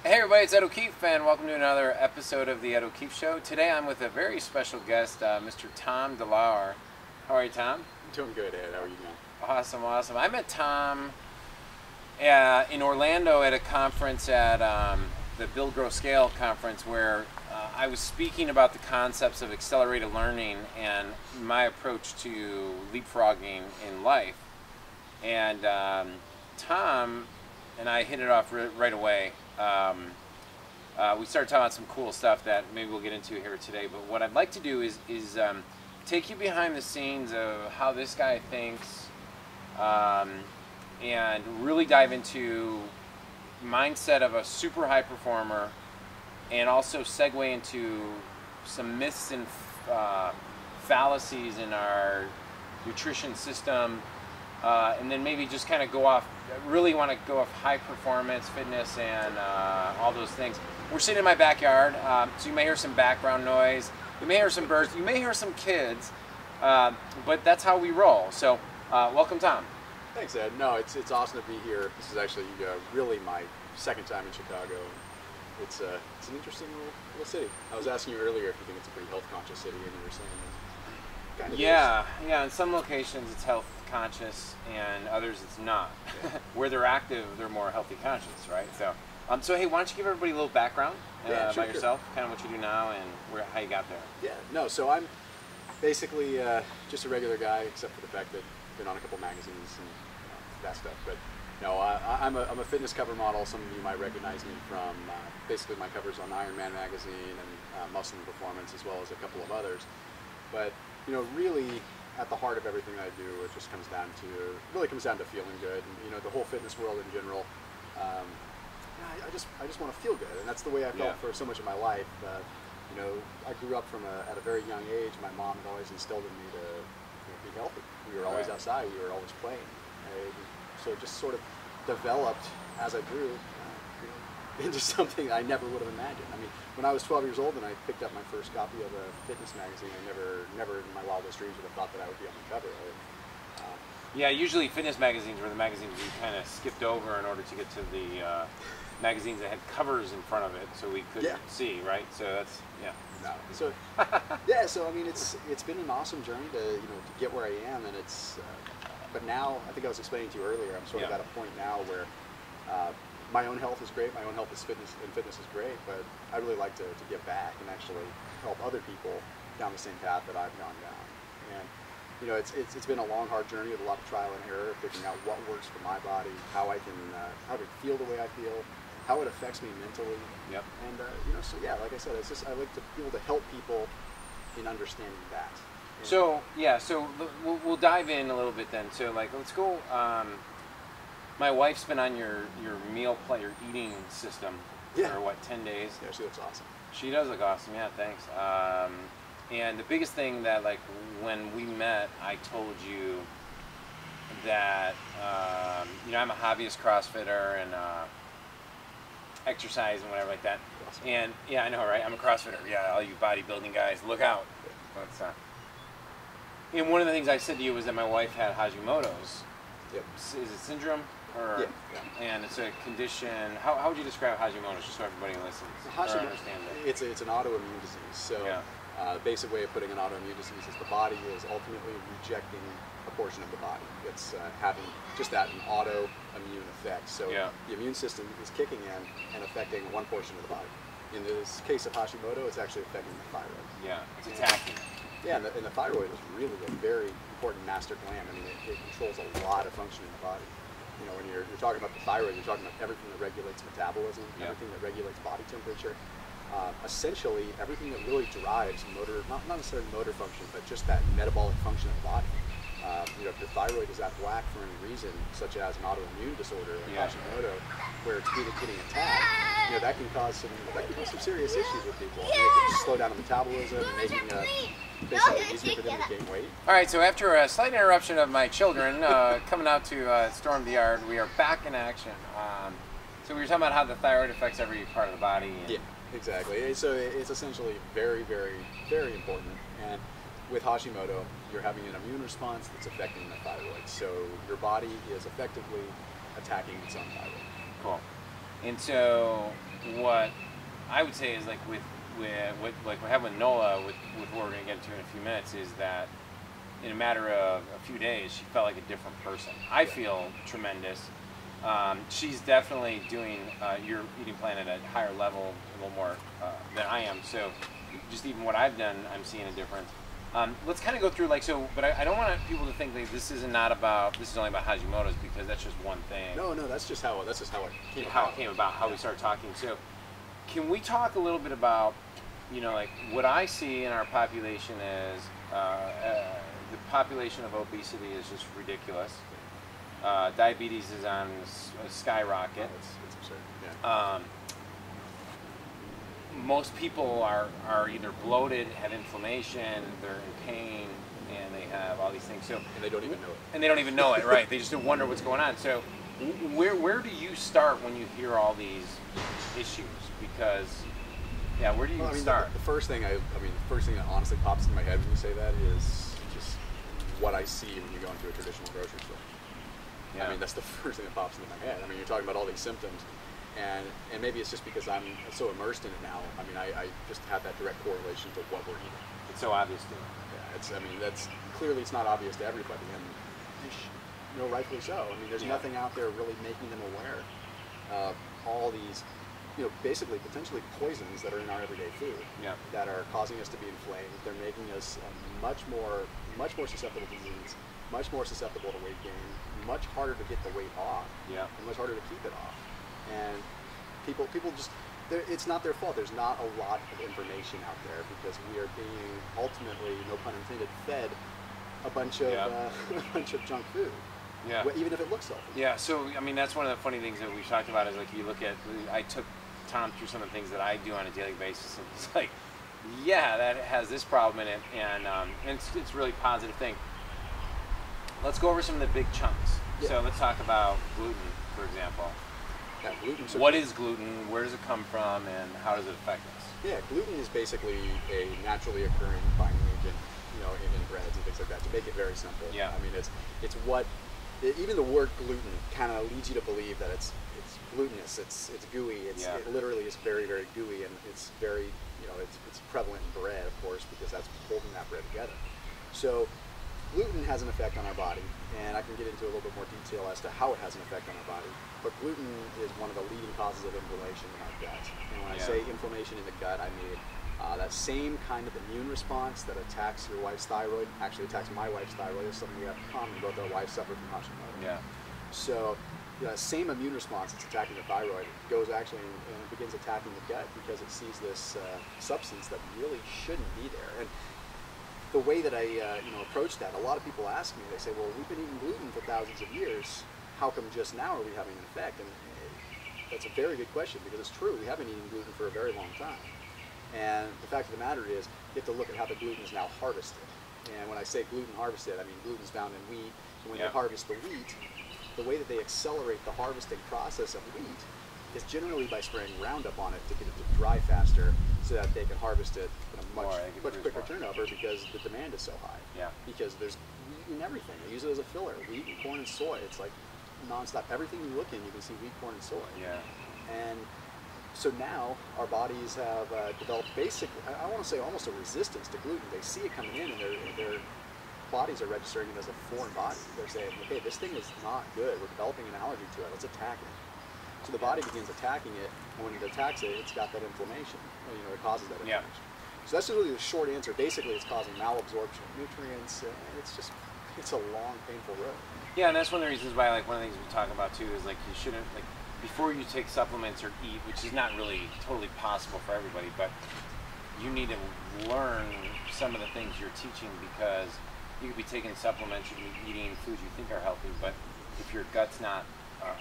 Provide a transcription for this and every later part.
Hey everybody, it's Ed O'Keefe and welcome to another episode of the Ed O'Keefe Show. Today I'm with a very special guest, Mr. Tom Delauer. How are you, Tom? I'm doing good, Ed. How are you doing? Awesome, awesome. I met Tom in Orlando at a conference at the Build, Grow, Scale conference where I was speaking about the concepts of accelerated learning and my approach to leapfrogging in life. And Tom and I hit it off right away. We started talking about some cool stuff that maybe we'll get into here today, but what I'd like to do is take you behind the scenes of how this guy thinks and really dive into mindset of a super high performer and also segue into some myths and fallacies in our nutrition system, and then maybe just kind of go off. I really want to go off high performance, fitness, and all those things. We're sitting in my backyard, so you may hear some background noise. You may hear some birds. You may hear some kids, but that's how we roll. So, welcome, Tom. Thanks, Ed. No, it's awesome to be here. This is actually really my second time in Chicago. It's an interesting little city. I was asking you earlier if you think it's a pretty health conscious city, and you were saying it kind of is. Yeah. In some locations it's health conscious, and others it's not. Yeah. Where they're active, they're more healthy conscious, right? So, hey, why don't you give everybody a little background about yourself, kind of what you do now, and how you got there? Yeah. No. So I'm basically just a regular guy, except for the fact that I've been on a couple magazines and that stuff. But no, I'm a fitness cover model. Some of you might recognize me from basically my covers on Iron Man magazine and Muscle and Performance, as well as a couple of others. But really, at the heart of everything I do, it just comes down to feeling good. And, the whole fitness world in general. I just want to feel good, and that's the way I felt for so much of my life. I grew up at a very young age. My mom had always instilled in me to be healthy. We were always outside. We were always playing. So it just sort of developed as I grew into something I never would have imagined. I mean, when I was 12 years old and I picked up my first copy of a fitness magazine, I never in my wildest dreams would have thought that I would be on the cover of it. Yeah, usually fitness magazines were the magazines we kind of skipped over in order to get to the magazines that had covers in front of it, so we couldn't see, right? So that's So so I mean, it's been an awesome journey to get where I am, and it's. But now, I think I was explaining to you earlier, I'm sort of at a point now where my own health is great, my own health is fitness is great, but I really like to give back and actually help other people down the same path that I've gone down. And it's been a long, hard journey with a lot of trial and error, figuring out what works for my body, how I can how to feel the way I feel, how it affects me mentally. Yep. And like I said, it's just I like to be able to help people in understanding that. So we'll dive in a little bit then. So let's go. My wife's been on your meal plan, your eating system for 10 days? Yeah, she looks awesome. She does look awesome. Yeah, thanks. And the biggest thing that when we met, I told you that I'm a hobbyist CrossFitter and exercise and whatever like that. Awesome. And yeah, I know, right? I'm a CrossFitter. Yeah, all you bodybuilding guys, look out. And one of the things I said to you was that my wife had Hashimoto's. Yep. Is it syndrome? Or, and it's a condition. How would you describe Hashimoto's, just so everybody listens? Hashimoto, it's an autoimmune disease. So the basic way of putting an autoimmune disease is the body is ultimately rejecting a portion of the body. It's having just an autoimmune effect. So the immune system is kicking in and affecting one portion of the body. In this case of Hashimoto, it's actually affecting the thyroid. Yeah, it's attacking. Yeah, and the thyroid is really a very important master gland. I mean, it controls a lot of function in the body. When you're talking about the thyroid, you're talking about everything that regulates metabolism, everything that regulates body temperature. Essentially, everything that really drives motor, not necessarily motor function, but just that metabolic function of the body. If your thyroid is out of whack for any reason, such as an autoimmune disorder like Hashimoto, where it's getting attacked, that can cause some serious issues with people. It can slow down the metabolism, making basically easier for them to gain weight. All right, so after a slight interruption of my children coming out to storm the yard, we are back in action. So we were talking about how the thyroid affects every part of the body. Yeah, exactly. So it's essentially very, very, very important. And with Hashimoto, you're having an immune response that's affecting the thyroid. So your body is effectively attacking its own thyroid. Cool. And so what I would say is like with like we have with Nola, with what we're going to get to in a few minutes, is that in a matter of a few days, she felt like a different person. I feel tremendous. She's definitely doing your eating plan at a higher level, a little more than I am. So just even what I've done, I'm seeing a difference. Let's kind of go through but I don't want people to think that this is only about Hashimoto's, because that's just one thing. No, that's just how it came about. How we started talking. So can we talk a little bit about, like what I see in our population is the population of obesity is just ridiculous. Diabetes is on a skyrocket. It's absurd. Yeah. Most people are either bloated, have inflammation, they're in pain, and they have all these things. So and they don't even know it. And they don't even know it, right? They just wonder what's going on. So where do you start when you hear all these issues? Because where do you start? The first thing that honestly pops into my head when you say that is just what I see when you go into a traditional grocery store. Yeah. I mean, that's the first thing that pops into my head. I mean, you're talking about all these symptoms, and maybe it's just because I'm so immersed in it now. I mean, I just have that direct correlation to what we're eating. It's so obvious to me. Yeah, that's clearly it's not obvious to everybody, and rightfully so. I mean, there's nothing out there really making them aware of all these, basically potentially poisons that are in our everyday food that are causing us to be inflamed. They're making us much more susceptible to disease, much more susceptible to weight gain, much harder to get the weight off, and much harder to keep it off. And people just, it's not their fault. There's not a lot of information out there because we are being ultimately, no pun intended, fed a bunch of a bunch of junk food. Yeah. Even if it looks healthy. Yeah. So I mean, that's one of the funny things that we've talked about is like you look at. I took Tom through some of the things that I do on a daily basis, and it's like, that has this problem in it, and it's really a positive thing. Let's go over some of the big chunks. Yeah. So let's talk about gluten, for example. Yeah, gluten. What is gluten? Where does it come from, and how does it affect us? Yeah, gluten is basically a naturally occurring binding agent, in breads and things like that. To make it very simple. Yeah. I mean, it's what even the word gluten kind of leads you to believe that it's glutinous. It's gooey. It literally is very, very gooey, and it's very it's prevalent in bread, of course, because that's holding that bread together. So gluten has an effect on our body, and I can get into a little bit more detail as to how it has an effect on our body. But gluten is one of the leading causes of inflammation in our gut. And when I say inflammation in the gut, I mean that same kind of immune response that attacks your wife's thyroid, actually attacks my wife's thyroid. It's something we have in common. Both our wives suffer from Hashimoto. Yeah. So the same immune response that's attacking the thyroid goes actually and it begins attacking the gut because it sees this substance that really shouldn't be there. And the way that I approach that, a lot of people ask me, they say, well, we've been eating gluten for thousands of years. How come just now are we having an effect? And that's a very good question because it's true. We have been eating gluten for a very long time. And the fact of the matter is, you have to look at how the gluten is now harvested. And when I say gluten harvested, I mean gluten's found in wheat. And when they harvest the wheat, the way that they accelerate the harvesting process of wheat is generally by spraying Roundup on it to get it to dry faster so that they can harvest it in a much quicker turnover because the demand is so high. Yeah. Because there's wheat in everything. They use it as a filler. Wheat and corn and soy. It's like nonstop. Everything you look in, you can see wheat, corn, and soy. Yeah. And so now our bodies have developed basically, I want to say almost a resistance to gluten. They see it coming in and their bodies are registering it as a foreign body. They're saying, okay, this thing is not good. We're developing an allergy to it. Let's attack it. So the body begins attacking it, and when it attacks it, it's got that inflammation. It causes that inflammation. So that's really the short answer. Basically, it's causing malabsorption of nutrients, and it's a long, painful road. Yeah, and that's one of the reasons why, one of the things we talk about too is you shouldn't before you take supplements or eat, which is not really totally possible for everybody, but you need to learn some of the things you're teaching because you could be taking supplements, you could be eating foods you think are healthy, but if your gut's not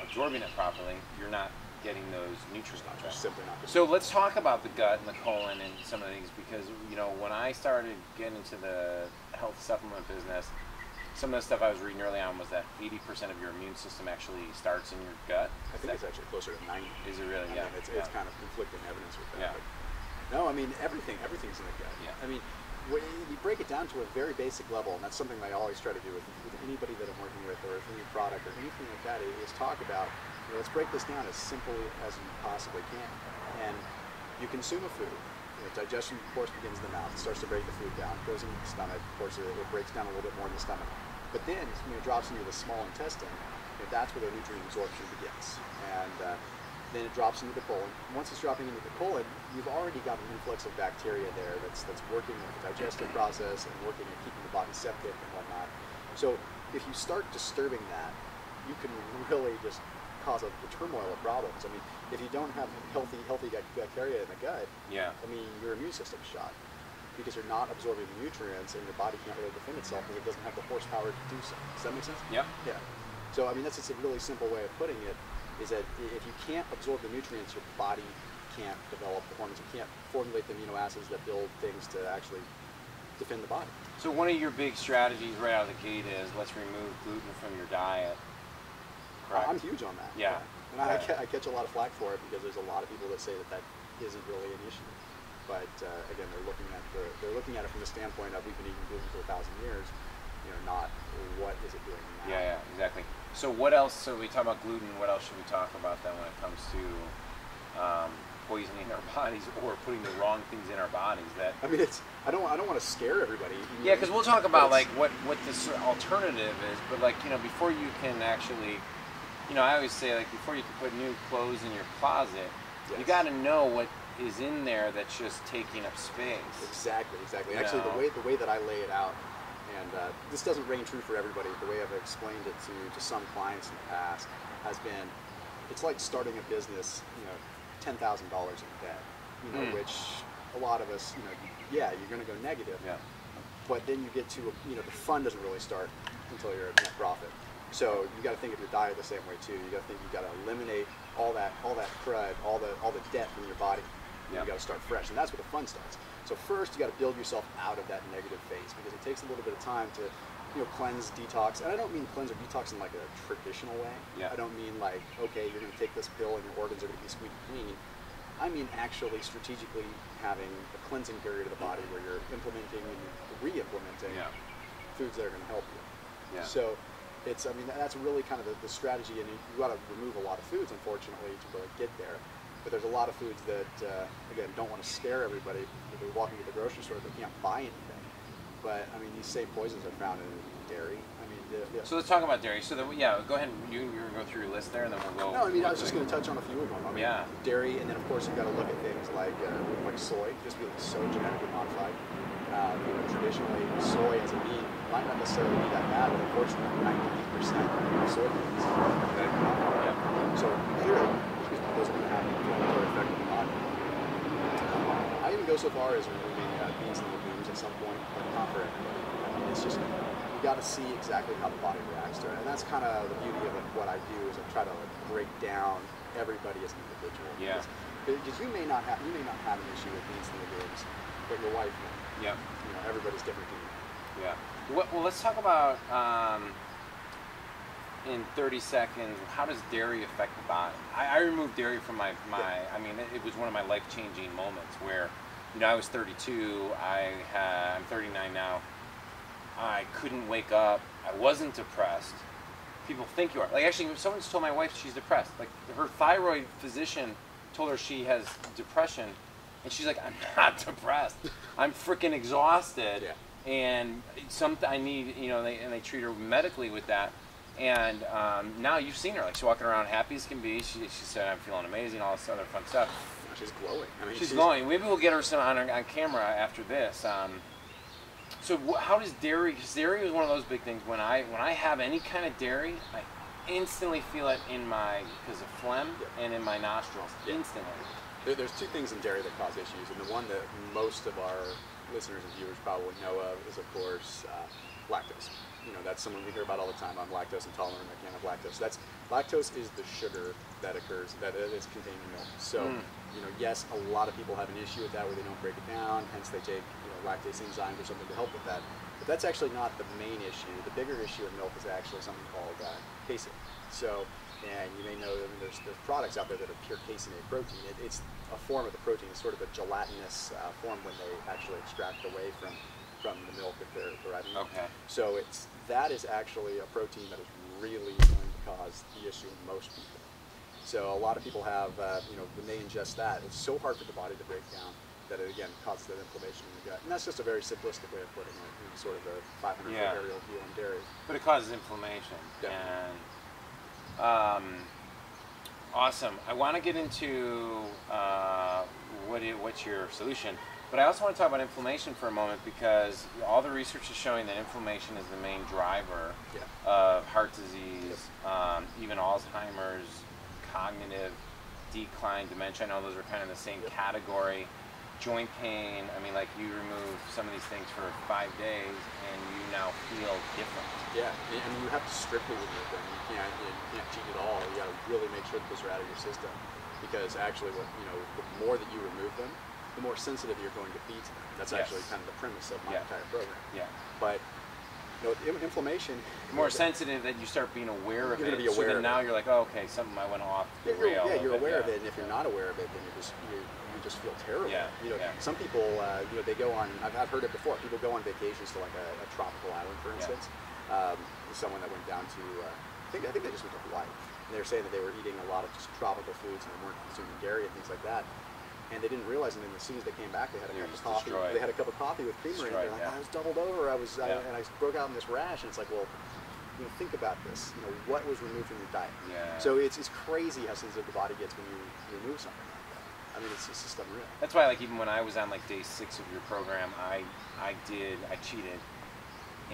absorbing it properly, you're not getting those nutrients. Simply not. So let's talk about the gut and the colon and some of the things because when I started getting into the health supplement business, some of the stuff I was reading early on was that 80% of your immune system actually starts in your gut. I think it's actually closer to 90. Is it really? I mean, it's kind of conflicting evidence with that. Yeah. No, I mean everything's in the gut. Yeah. I mean, when you break it down to a very basic level, and that's something I always try to do with anybody that I'm working with or any product or anything like that, is talk about, let's break this down as simply as you possibly can. you consume a food. Digestion, of course, begins in the mouth. It starts to break the food down. It goes into the stomach. Of course, it breaks down a little bit more in the stomach. But then, when it drops into the small intestine, that's where the nutrient absorption begins. And then it drops into the colon. Once it's dropping into the colon, you've already got an influx of bacteria there that's working with the digestive process and working at keeping the body septic and whatnot. So if you start disturbing that, you can really just cause a turmoil of problems. I mean, if you don't have healthy bacteria in the gut, I mean, your immune system's shot because you're not absorbing the nutrients and your body can't really defend itself because it doesn't have the horsepower to do so. Does that make sense? Yeah. Yeah. So, I mean, that's just a really simple way of putting it, is that if you can't absorb the nutrients, your body can't develop the hormones. You can't formulate the amino acids that build things to actually defend the body. So one of your big strategies right out of the gate is let's remove gluten from your diet. Correct? I'm huge on that. Yeah. And I catch a lot of flack for it because there's a lot of people that say that isn't really an issue. But again, they're looking at it from the standpoint of we've been eating gluten for 1,000 years, not what is it doing now. Yeah, exactly. So what else? So we talk about gluten. What else should we talk about then when it comes to poisoning our bodies or putting the wrong things in our bodies? That I mean, I don't want to scare everybody. Yeah, because we'll talk about like what this alternative is, but like before you can actually, I always say like before you can put new clothes in your closet, you got to know what is in there that's just taking up space. Exactly. Actually, the way that I lay it out, and this doesn't ring true for everybody. The way I've explained it to some clients in the past has been, it's like starting a business, $10,000 in debt, which a lot of us, you're going to go negative. Yeah. But then you get to, the fun doesn't really start until you're at net profit. So you got to think of your diet the same way too. You got to think you got to eliminate all that crud, all the debt from your body. You got to start fresh, and that's where the fun starts. So first, you got to build yourself out of that negative phase because it takes a little bit of time to, cleanse, detox. And I don't mean cleanse or detox in like a traditional way. Yeah. I don't mean like, okay, you're going to take this pill and your organs are going to be squeaky clean. I mean actually strategically having a cleansing period of the body where you're implementing and re-implementing foods that are going to help you. Yeah. So it's, that's really kind of the strategy, and you got to remove a lot of foods, unfortunately, to really get there. But there's a lot of foods that, again, don't want to scare everybody. If they walk into the grocery store, they can't buy anything. But, these same poisons are found in dairy. So let's talk about dairy. So, go ahead. You're going to go through your list there, and then we'll go. No, I was just going to touch on a few of them. Dairy, and then, of course, you've got to look at things like soy, just because it's so genetically modified. Traditionally, soy as a meat might not necessarily be that bad, but unfortunately, 98% of soybeans are genetically modified. So, clearly, those are going to have an inflammatory effect on the body. I even go so far as removing beans and legumes at some point, but not for everybody. It's just, you got to see exactly how the body reacts to it. And that's kind of the beauty of what I do, is I try to break down everybody as an individual. Yeah. Because you may not have an issue with beans and legumes, but your wife may. Yeah. Everybody's different than you. Yeah. Well, let's talk about in 30 seconds, how does dairy affect the body? I removed dairy from my it was one of my life-changing moments where, I was 32, I'm 39 now, I couldn't wake up, I wasn't depressed. People think you are. Like, actually, someone's told my wife she's depressed. Like, her thyroid physician told her she has depression, and she's like, I'm not depressed. I'm freaking exhausted, and I need, and they treat her medically with that. And now you've seen her, like, she's walking around happy as can be. She said, I'm feeling amazing, all this other fun stuff. She's glowing. She's glowing. Maybe we'll get her on camera after this. So how does dairy, because dairy is one of those big things. When I have any kind of dairy, I instantly feel it because of phlegm and in my nostrils, instantly. There's two things in dairy that cause issues, and the one that most of our listeners and viewers probably know of is, of course, lactose. That's something we hear about all the time. I'm lactose intolerant, I can't have lactose. Lactose is the sugar that occurs, that is contained in milk. So, yes, a lot of people have an issue with that where they don't break it down, hence they take lactase enzymes or something to help with that. But that's actually not the main issue. The bigger issue in milk is actually something called casein. So, and you may know, there's products out there that are pure caseinate protein. It's a form of the protein. It's sort of a gelatinous form when they actually extract away from the milk that they're providing. Okay. So that is actually a protein that is really going to cause the issue in most people. So a lot of people have, when they ingest that, it's so hard for the body to break down that it, again, causes that inflammation in the gut. And that's just a very simplistic way of putting it, sort of a 500-foot aerial view on dairy. But it causes inflammation. Definitely. And awesome. I want to get into what's your solution, but I also want to talk about inflammation for a moment, because all the research is showing that inflammation is the main driver of heart disease, even Alzheimer's, cognitive decline, dementia. I know those are kind of the same category. Joint pain. I mean, like, you remove some of these things for 5 days and you now feel different. Yeah, and you have to strictly remove them. You can't cheat at all. You got to really make sure that those are out of your system, because actually, the more that you remove them, the more sensitive you're going to be to them. That's actually kind of the premise of my entire program. Yeah. But inflammation. More sensitive, that you start being aware of it. Be aware so then now you're like, oh, okay, something I went off the rail. Yeah, you're aware of it, and if you're not aware of it, then you just feel terrible. Some people, they go on. I've heard it before. People go on vacations to like a tropical island, for instance. Someone that went down to, I think they just went to Hawaii. And they were saying that they were eating a lot of just tropical foods and they weren't consuming dairy and things like that. And they didn't realize, and then as soon as they came back, they had a cup of coffee. They had a cup of coffee with creamer in it. They're like, I was doubled over. And I broke out in this rash. And it's like, well, think about this. What was removed from your diet? So it's crazy how sensitive the body gets when you remove something like that. I mean, it's just unreal. That's why, like, even when I was on like day 6 of your program, I cheated,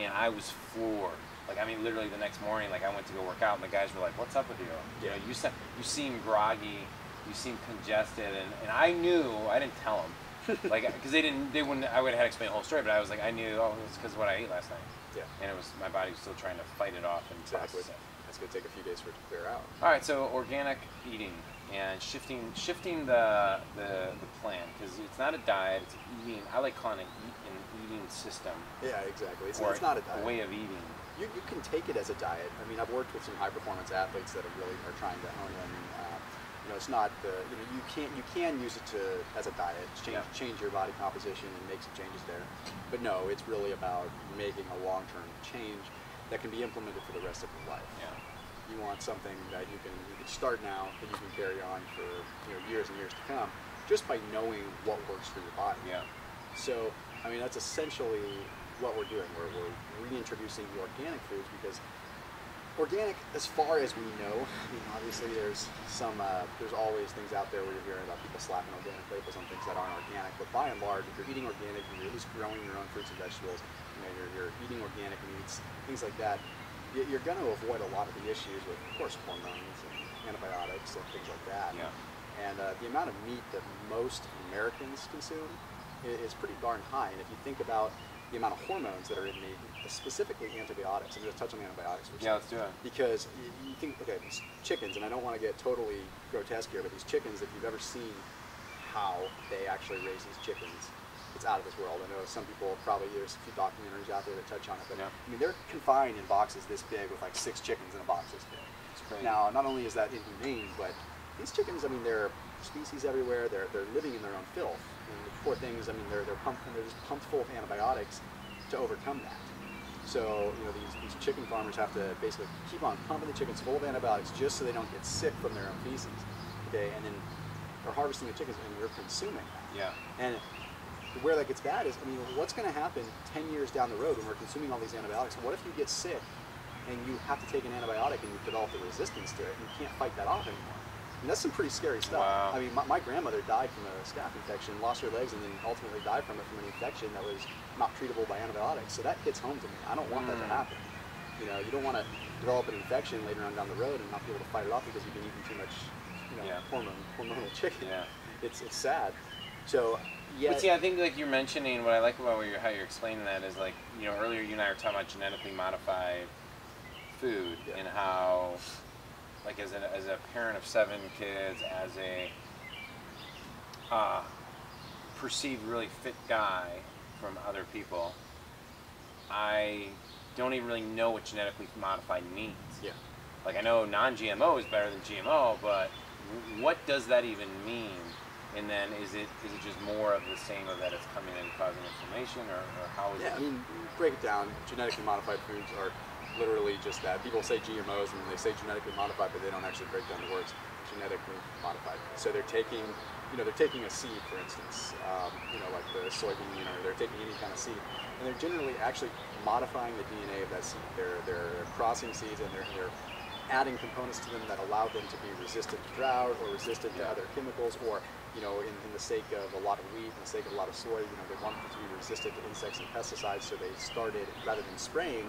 and I was floored. Like, I mean, literally the next morning, like, I went to go work out, and the guys were like, "What's up with you? You seem groggy, you seem congested," and I knew. I didn't tell them, like, because they wouldn't. I would have had to explain the whole story, but I was like, I knew. Oh, it's because of what I ate last night. Yeah. And it was, my body was still trying to fight it off and process it. It's going to take a few days for it to clear out. All right, so organic eating and shifting the plan, because it's not a diet. It's eating. I like calling it an eating system. Yeah, it's not a diet. A way of eating. You can take it as a diet. I mean, I've worked with some high-performance athletes that are trying to hone in. It's not the you can use it as a diet, change your body composition and make some changes there. But no, it's really about making a long-term change that can be implemented for the rest of your life. Yeah. You want something that you can start now, that you can carry on for years and years to come, just by knowing what works for your body. Yeah. So I mean, that's essentially what we're doing. We're reintroducing the organic foods, because organic, as far as we know, I mean, obviously there's always things out there where you're hearing about people slapping organic labels on things that aren't organic. But by and large, if you're eating organic and you're at least growing your own fruits and vegetables, you're eating organic meats, things like that, you're going to avoid a lot of the issues with, of course, hormones and antibiotics and things like that. Yeah. And the amount of meat that most Americans consume is pretty darn high. And if you think about the amount of hormones that are in meat, specifically antibiotics. I'm going to touch on antibiotics for a second. Yeah, let's do it. Because you think, okay, these chickens, and I don't want to get totally grotesque here, but these chickens, if you've ever seen how they actually raise these chickens, it's out of this world. I know some people probably, there's a few documentaries out there that touch on it, but I mean, they're confined in boxes this big with like 6 chickens in a box this big. It's crazy. Now, not only is that inhumane, but these chickens, I mean, they're species everywhere. They're living in their own filth. And the poor things, I mean, they're just pumped full of antibiotics to overcome that. So, these chicken farmers have to basically keep on pumping the chickens full of antibiotics just so they don't get sick from their own feces. Okay, and then they're harvesting the chickens and we're consuming that. Yeah. And where that gets bad is, I mean, what's going to happen 10 years down the road when we're consuming all these antibiotics? What if you get sick and you have to take an antibiotic and you develop a resistance to it and you can't fight that off anymore? And that's some pretty scary stuff. Wow. I mean, my grandmother died from a staph infection, lost her legs, and then ultimately died from it from an infection that was not treatable by antibiotics. So that hits home to me. I don't want that to happen. You don't want to develop an infection later on down the road and not be able to fight it off because you've been eating too much, hormonal chicken. Yeah. It's sad. So, yeah. But see, I think like you're mentioning, what I like about how you're explaining that is like, earlier you and I were talking about genetically modified food and how, like as a parent of 7 kids, as a perceived really fit guy from other people, I don't even really know what genetically modified means. Yeah. Like, I know non-GMO is better than GMO, but what does that even mean? And then is it just more of the same, of that it's coming in causing inflammation, or how is it? Yeah, I mean, break it down. Genetically modified foods are literally just that. People say GMOs and they say genetically modified, but they don't actually break down the words. genetically modified. So they're taking, they're taking a seed, for instance, like the soybean, or they're taking any kind of seed, and they're generally actually modifying the DNA of that seed. They're crossing seeds, and they're adding components to them that allow them to be resistant to drought or resistant to other chemicals, or in the sake of a lot of wheat, in the sake of a lot of soy, they want them to be resistant to insects and pesticides. So they started, rather than spraying,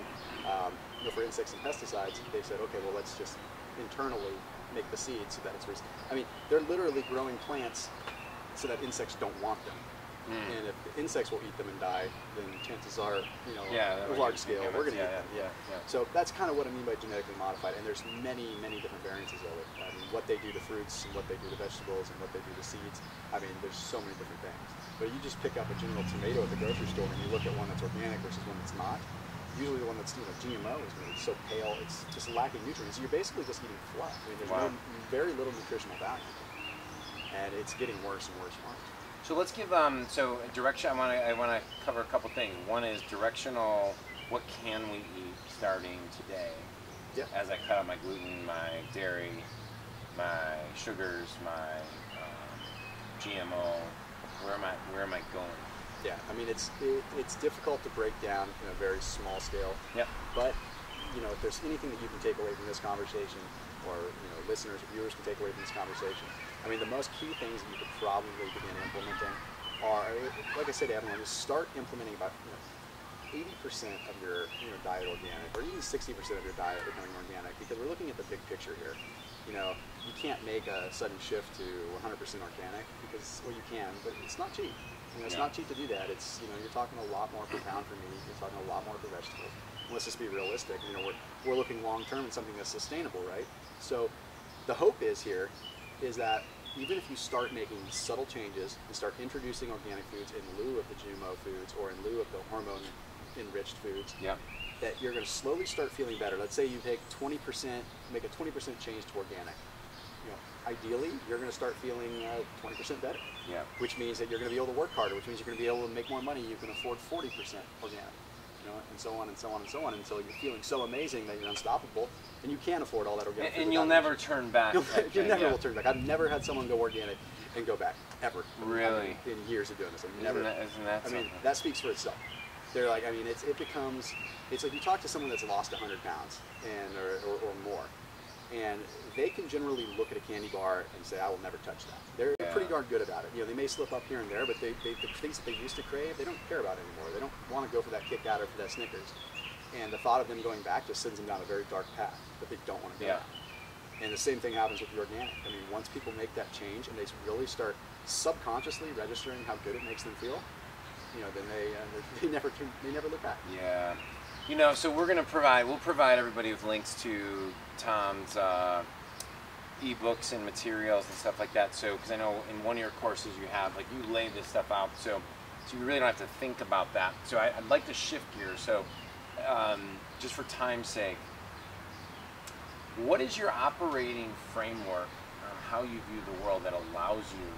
for insects and pesticides, they said, okay, well, let's just internally make the seeds so that it's resistant. I mean, they're literally growing plants so that insects don't want them. And if the insects will eat them and die, then chances are, large scale, we're going to eat them. So that's kind of what I mean by genetically modified. And there's many, many different variances of it. I mean, what they do to fruits, and what they do to vegetables, and what they do to seeds. I mean, there's so many different things. But you just pick up a general tomato at the grocery store, and you look at one that's organic versus one that's not. Usually the one that's GMO is going to be so pale, it's just lacking nutrients. You're basically just eating fluff. I mean, there's very little nutritional value. And it's getting worse and worse and worse. So let's give direction. I want to cover a couple things. One is directional. What can we eat starting today? Yeah. As I cut out my gluten, my dairy, my sugars, my GMO. Where am I going? Yeah. I mean, it's difficult to break down in a very small scale. Yep. But if there's anything that you can take away from this conversation, or listeners or viewers can take away from this conversation, I mean, the most key things that you could probably begin implementing are, like I said to everyone, just start implementing about 80% of your diet organic, or even 60% of your diet becoming organic, because we're looking at the big picture here. You can't make a sudden shift to 100% organic, because, well, you can, but it's not cheap. It's not cheap to do that. It's, you're talking a lot more per pound for meat. You're talking a lot more for vegetables. Let's just be realistic. We're looking long term in something that's sustainable, right? So the hope is that even if you start making subtle changes and start introducing organic foods in lieu of the GMO foods, or in lieu of the hormone-enriched foods, that you're going to slowly start feeling better. Let's say you take make a 20% change to organic. Ideally, you're going to start feeling 20% better. Yeah. Which means that you're going to be able to work harder, which means you're going to be able to make more money. You can afford 40% organic. And so on and so on and so on, until you're feeling so amazing that you're unstoppable, and you can't afford all that organic. And you'll never turn back. You never will turn back. I've never had someone go organic and go back, ever. Really? In years of doing this, I've never. Isn't that I mean, that speaks for itself. They're like, I mean, it's like you talk to someone that's lost 100 pounds or more, and they can generally look at a candy bar and say, I will never touch that. They're pretty darn good about it. They may slip up here and there, but the things that they used to crave, they don't care about anymore. They don't want to go for that Kit Kat or for that Snickers. And the thought of them going back just sends them down a very dark path that they don't want to go down. And the same thing happens with the organic. I mean, once people make that change and they really start subconsciously registering how good it makes them feel, then they never look back. Yeah. So we'll provide everybody with links to Tom's ebooks and materials and stuff like that. So, because I know in one of your courses you have, like, you lay this stuff out, so you really don't have to think about that. So I'd like to shift gears. So, just for time's sake, what is your operating framework on how you view the world that allows you,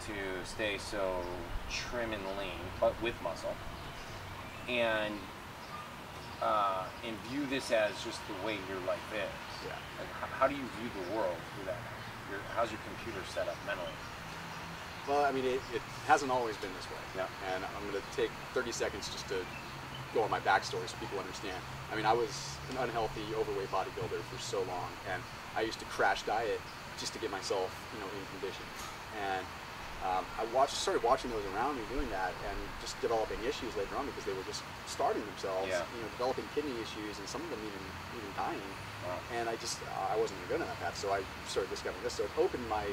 to stay so trim and lean, but with muscle, and view this as just the way your life is? Like, how do you view the world through that? How's your computer set up mentally? Well, I mean, it hasn't always been this way. And I'm going to take 30 seconds just to go on my backstory so people understand. I mean, I was an unhealthy, overweight bodybuilder for so long, and I used to crash diet just to get myself, in condition. And I started watching those around me doing that, and just developing issues later on because they were just starving themselves, developing kidney issues, and some of them even dying. Wow. And I wasn't going to go down that path, so I started discovering this. So it opened my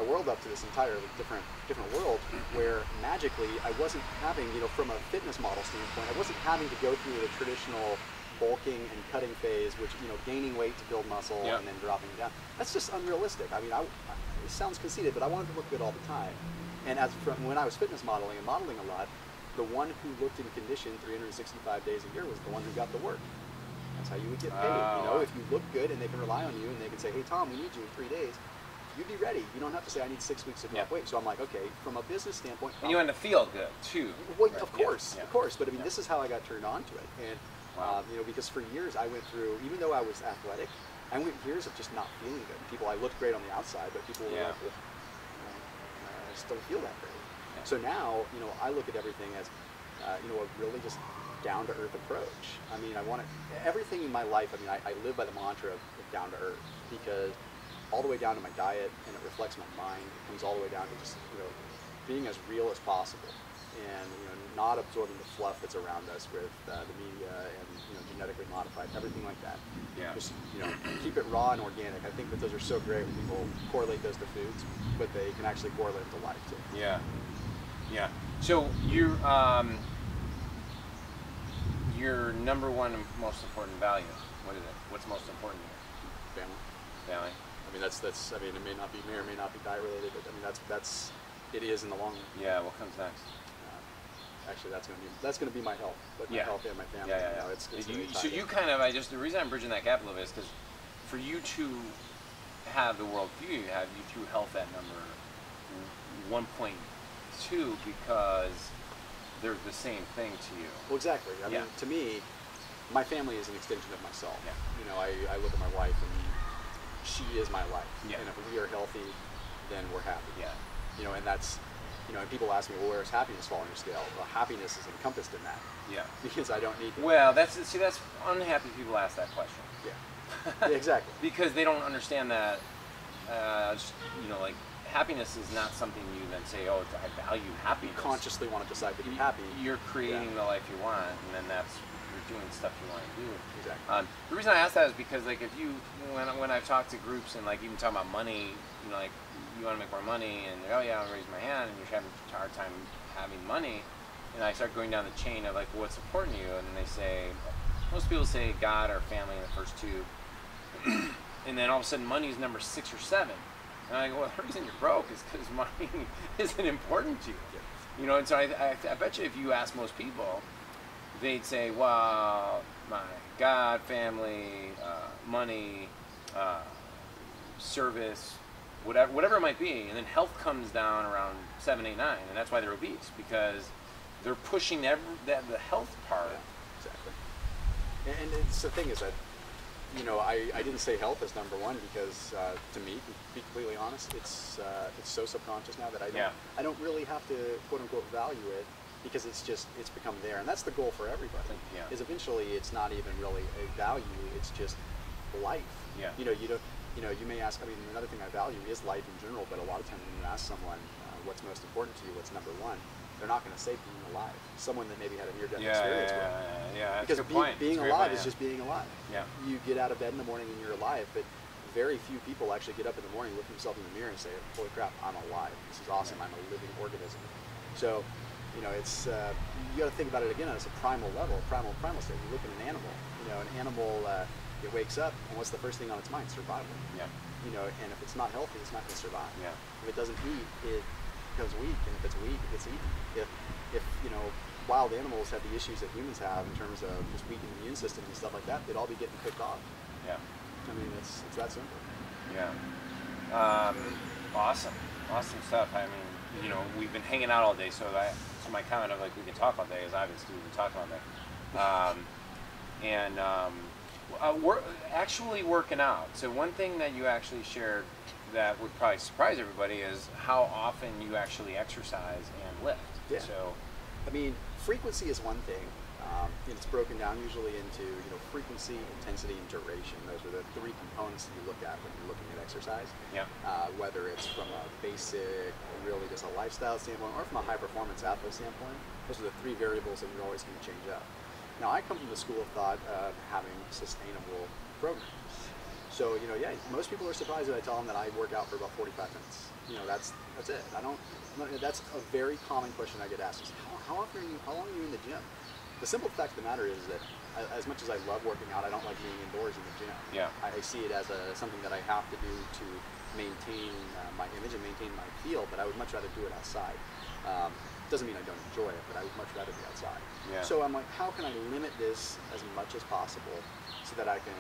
world up to this entirely different world, where magically I wasn't having, from a fitness model standpoint, I wasn't having to go through the traditional bulking and cutting phase, which, gaining weight to build muscle and then dropping it down. That's just unrealistic. I mean, it sounds conceited, but I wanted to look good all the time. And when I was fitness modeling and modeling a lot, the one who looked in condition 365 days a year was the one who got the work. That's how you would get paid. If you look good and they can rely on you and they can say, hey, Tom, we need you in 3 days, you'd be ready. You don't have to say, I need 6 weeks to drop weight. So I'm like, okay, from a business standpoint. And you want to feel good, too. Well, right? Of course. But I mean, this is how I got turned on to it. And, because for years I went through, even though I was athletic, I went years of just not feeling good. I looked great on the outside, but people were like, well, I just don't feel that great. Yeah. So now, I look at everything as, a really just down-to-earth approach. I mean, everything in my life, I live by the mantra of down-to-earth, because all the way down to my diet, and it reflects my mind. It comes all the way down to just, being as real as possible, and not absorbing the fluff that's around us with the media and genetically modified, everything like that. Yeah. Just keep it raw and organic. I think that those are so great when people correlate those to foods, but they can actually correlate to life too. Yeah. Yeah. So your number one and most important value, what is it? What's most important to you? Family. Family. That's it may not be, may or may not be diet related, but that's it is in the long run. Yeah. What comes next? Actually, that's gonna be my health, but my health and my family. Yeah. It's so you kind of, the reason I'm bridging that gap a little bit is because for you to have the world view you have, you threw health at number 1.2 because they're the same thing to you. Well, exactly. I mean, to me, my family is an extension of myself. Yeah. I look at my wife, and she is my life. Yeah. And if we are healthy, then we're happy. Yeah. And that's, and people ask me, well, where does happiness fall on your scale? Well, happiness is encompassed in that. Yeah. Because I don't need to. Well, that's unhappy people ask that question. Yeah. Yeah, exactly. Because they don't understand that, like, happiness is not something you then say, oh, I value happiness. You consciously want to decide to be happy. You're creating the life you want, and then you're doing stuff you want to do. Exactly. The reason I ask that is because, like, if you, when I've talked to groups and, like, even talking about money, like, you want to make more money, and they're, oh yeah, I'll raise my hand, and you're having a hard time having money, and I start going down the chain of, like, what's important to you, and they say, most people say God or family in the first two, and then all of a sudden money is number 6 or 7. And I go, well, the reason you're broke is because money isn't important to you. And so I bet you if you ask most people, they'd say, well, my God, family, money, service, whatever it might be. And then health comes down around 7, 8, 9. And that's why they're obese, because they're pushing the health part. Yeah, exactly. And it's the thing is that, I didn't say health as number one because, to me, to be completely honest, it's so subconscious now that I don't really have to quote unquote value it, because it's become there, and that's the goal for everybody. Yeah. Is eventually it's not even really a value; it's just life. Yeah. You may ask. I mean, another thing I value is life in general, but a lot of times when you ask someone what's most important to you, what's number one, they're not going to say being alive. Someone that maybe had a near-death experience with. Yeah, because being alive is just being alive. Yeah. You get out of bed in the morning and you're alive, but very few people actually get up in the morning, look themselves in the mirror and say, holy crap, I'm alive. This is awesome. I'm a living organism. So, it's, you got to think about it again as a primal level, primal state. You look at an animal, an animal, it wakes up, and what's the first thing on its mind? Survival. Yeah. And if it's not healthy, it's not going to survive. Yeah. If it doesn't eat, it becomes weak, and if it's weak, it gets eaten. If wild animals have the issues that humans have in terms of just weakened immune system and stuff like that, they'd all be getting picked off. Yeah. I mean, it's that simple. Yeah. Awesome stuff. I mean, we've been hanging out all day, so my comment of, like, we can talk all day is obviously we've been talking all day. We're actually working out. So one thing that you actually shared that would probably surprise everybody is how often you actually exercise and lift. Yeah. So, I mean, frequency is one thing. It's broken down usually into frequency, intensity, and duration. Those are the 3 components that you look at when you're looking at exercise. Yeah. Whether it's from a basic, really just a lifestyle standpoint, or from a high-performance athlete standpoint, those are the 3 variables that you're always going to change up. Now, I come from the school of thought of having sustainable programs. So, most people are surprised that I tell them that I work out for about 45 minutes. That's it. That's a very common question I get asked is, how long are you in the gym? The simple fact of the matter is that as much as I love working out, I don't like being indoors in the gym. Yeah. I see it as something that I have to do to maintain my image and maintain my feel, but I would much rather do it outside. Doesn't mean I don't enjoy it, but I would much rather be outside. Yeah. So I'm like, how can I limit this as much as possible so that I can,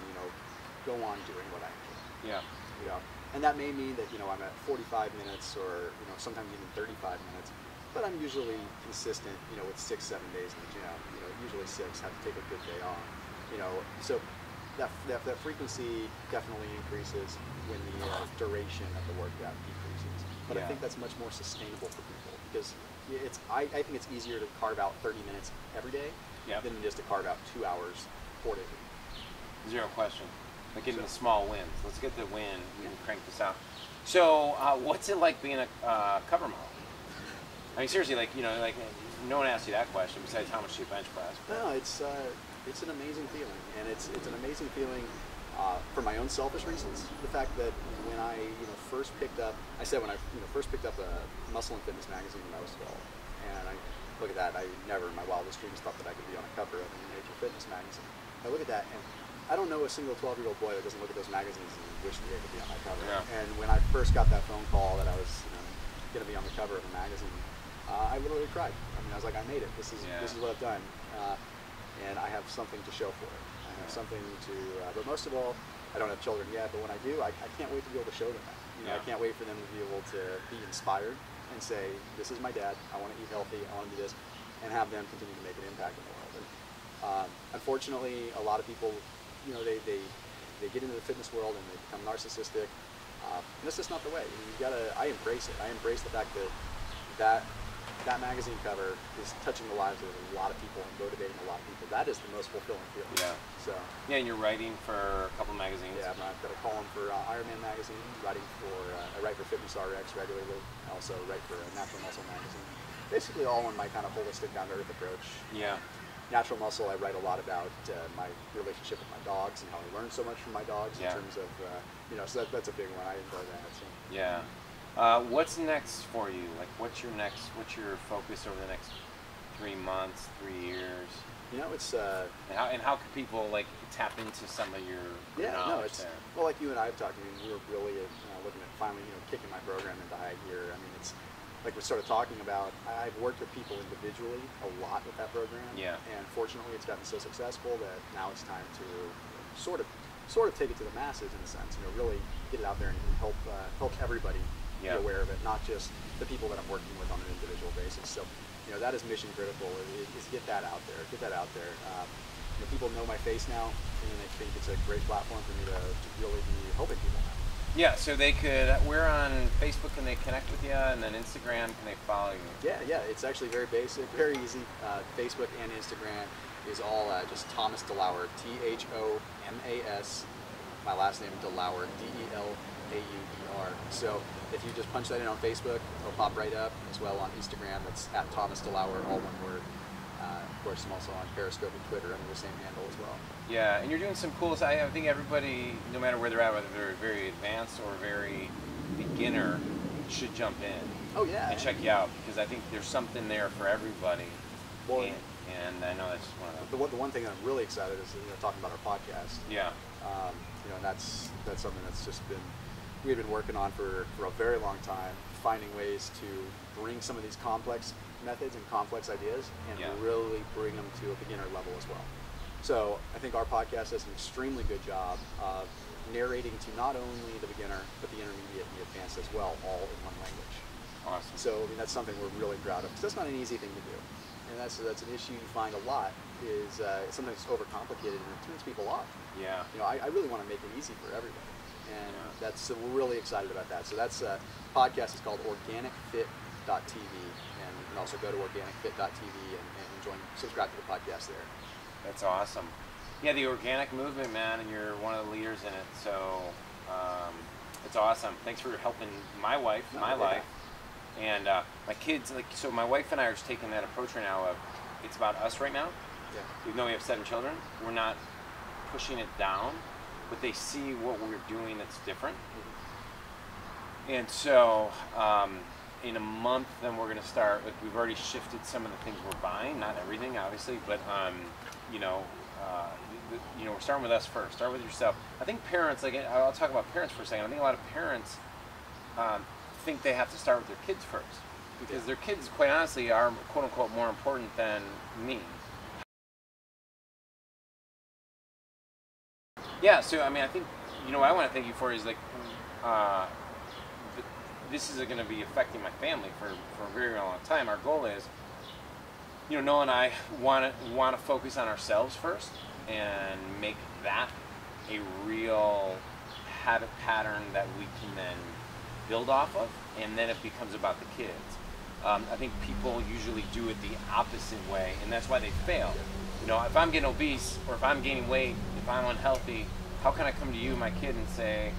go on doing what I enjoy? Yeah. And that may mean that, I'm at 45 minutes or, sometimes even 35 minutes, but I'm usually consistent, with 6, 7 days in the gym, usually 6, have to take a good day off, so that frequency definitely increases when the duration of the workout decreases. But I think that's much more sustainable for people because I think it's easier to carve out 30 minutes every day than just to carve out 2 hours 4 days a week. Zero question. Like getting the small wins. Let's get the win and crank this out. So, what's it like being a cover model? I mean, seriously, like, you know, like no one asked you that question besides how much do you bench press. No, it's an amazing feeling, and it's an amazing feeling for my own selfish reasons. The fact that when I first picked up, first picked up a Muscle and Fitness magazine when I was 12, and I look at that, I never in my wildest dreams thought that I could be on a cover of a major fitness magazine. I look at that, and I don't know a single 12-year-old boy that doesn't look at those magazines and wish that they could be on my cover. Yeah. And when I first got that phone call that I was going to be on the cover of a magazine, I literally cried. I mean, I was like, I made it. This is what I've done, and I have something to show for it. I have something to. But most of all, I don't have children yet. But when I do, I can't wait to be able to show them that. I can't wait for them to be able to be inspired and say, "This is my dad. I want to eat healthy. I want to do this," and have them continue to make an impact in the world. And unfortunately, a lot of people, they get into the fitness world and they become narcissistic. And that's just not the way. I embrace it. I embrace the fact that magazine cover is touching the lives of a lot of people and motivating a lot of people. That is the most fulfilling feeling. Yeah. So. Yeah, and you're writing for a couple magazines. Yeah, I've got a column for Ironman magazine. I write for Fitness RX regularly. I also write for Natural Muscle magazine. Basically, all in my kind of holistic, down-to-earth approach. Yeah. Natural Muscle, I write a lot about my relationship with my dogs and how I learn so much from my dogs in terms of, so that's a big one. I enjoy that. So. Yeah. What's next for you? Like, what's your focus over the next 3 months, 3 years? It's and how can people like tap into some of your knowledge there? Well, like you and I have talked. I mean, we're really looking at finally kicking my program into high gear. I mean, it's like we started talking about. I've worked with people individually a lot with that program. Yeah. And fortunately, it's gotten so successful that now it's time to sort of take it to the masses in a sense. Really get it out there and help everybody. Be aware of it, not just the people that I'm working with on an individual basis. So, that is mission critical. Is get that out there. Get that out there. People know my face now, and I think it's a great platform for me to really be helping people now. Yeah. So they could. We're on Facebook. Can they connect with you? And then Instagram. Can they follow you? Yeah. It's actually very basic, very easy. Facebook and Instagram is all just Thomas Delauer. THOMAS. My last name Delauer. DELAUER. So if you just punch that in on Facebook, it'll pop right up. As well on Instagram, it's at Thomas Delauer, all one word. Of course, I'm also on Periscope and Twitter under the same handle as well. Yeah, and you're doing some cool. I think everybody, no matter where they're at, whether they're very advanced or very beginner, should jump in. Oh yeah. And check you out because I think there's something there for everybody. Well, and I know that's one of the one thing that I'm really excited is talking about our podcast. Yeah. And that's something that's just been. We've been working on for a very long time, finding ways to bring some of these complex methods and complex ideas and really bring them to a beginner level as well. So I think our podcast does an extremely good job of narrating to not only the beginner, but the intermediate and the advanced as well, all in one language. Awesome. So that's something we're really proud of, because that's not an easy thing to do. And that's an issue you find a lot, is sometimes it's overcomplicated and it turns people off. Yeah. I really want to make it easy for everybody. And we're really excited about that. So that's podcast is called organicfit.tv, and you can also go to organicfit.tv and subscribe to the podcast there. That's awesome. Yeah, the organic movement, man, and you're one of the leaders in it. So it's awesome. Thanks for helping my wife, life, and my kids. So my wife and I are just taking that approach right now of it's about us right now. Yeah. Even though we have 7 children, we're not pushing it down. But they see what we're doing that's different. And so in a month, then we're going to start, we've already shifted some of the things we're buying, not everything, obviously, but, we're starting with us first. Start with yourself. I think parents, I'll talk about parents for a second. I think a lot of parents think they have to start with their kids first because their kids, quite honestly, are, quote unquote, more important than me. Yeah, so I mean, I think, what I want to thank you for is this is going to be affecting my family for a very long time. Our goal is, Noah and I want to focus on ourselves first and make that a real habit pattern that we can then build off of, and then it becomes about the kids. I think people usually do it the opposite way, and that's why they fail. You know, if I'm getting obese, or if I'm gaining weight, if I'm unhealthy, how can I come to you, my kid, and say,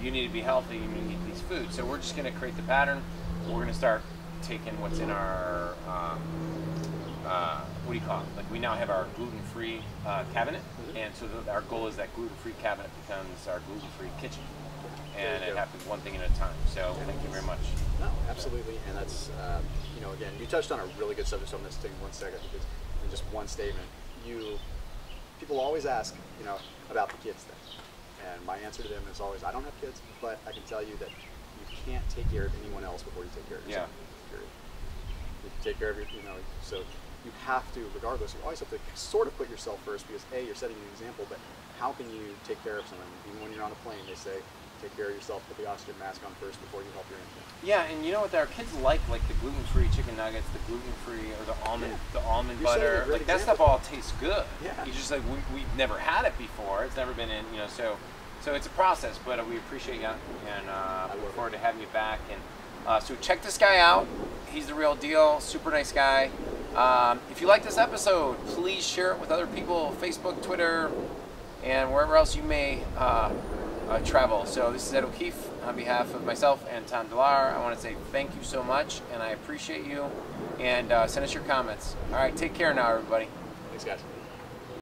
you need to be healthy, you need to eat these foods? So we're just going to create the pattern. We're going to start taking what's in our, what do you call it? Like, we now have our gluten-free cabinet, and so our goal is that gluten-free cabinet becomes our gluten-free kitchen. And it happens one thing at a time. So thank you very much. No, absolutely. And that's, you know, again, you touched on a really good subject, so I'm going to take 1 second, because in just one statement, people always ask, you know, about the kids thing. And my answer to them is always, I don't have kids, but I can tell you that you can't take care of anyone else before you take care of yourself. Period. You take care of your, you know, so you have to, regardless, you always have to sort of put yourself first, because A, you're setting an example, but how can you take care of someone? Even when you're on a plane, they say, take care of yourself, put the oxygen mask on first before you help your infant. Yeah, and you know what our kids like the gluten-free chicken nuggets, the gluten-free, or the almond butter. Like, that stuff all tastes good. Yeah. You just, like, we've never had it before. It's never been in, you know, so it's a process, but we appreciate you, and I look forward to having you back. And so check this guy out. He's the real deal. Super nice guy. If you like this episode, please share it with other people, Facebook, Twitter, and wherever else you may travel. So this is Ed O'Keefe on behalf of myself and Tom Delauer. I want to say thank you so much, and I appreciate you, and send us your comments. All right, take care now, everybody. Thanks, guys.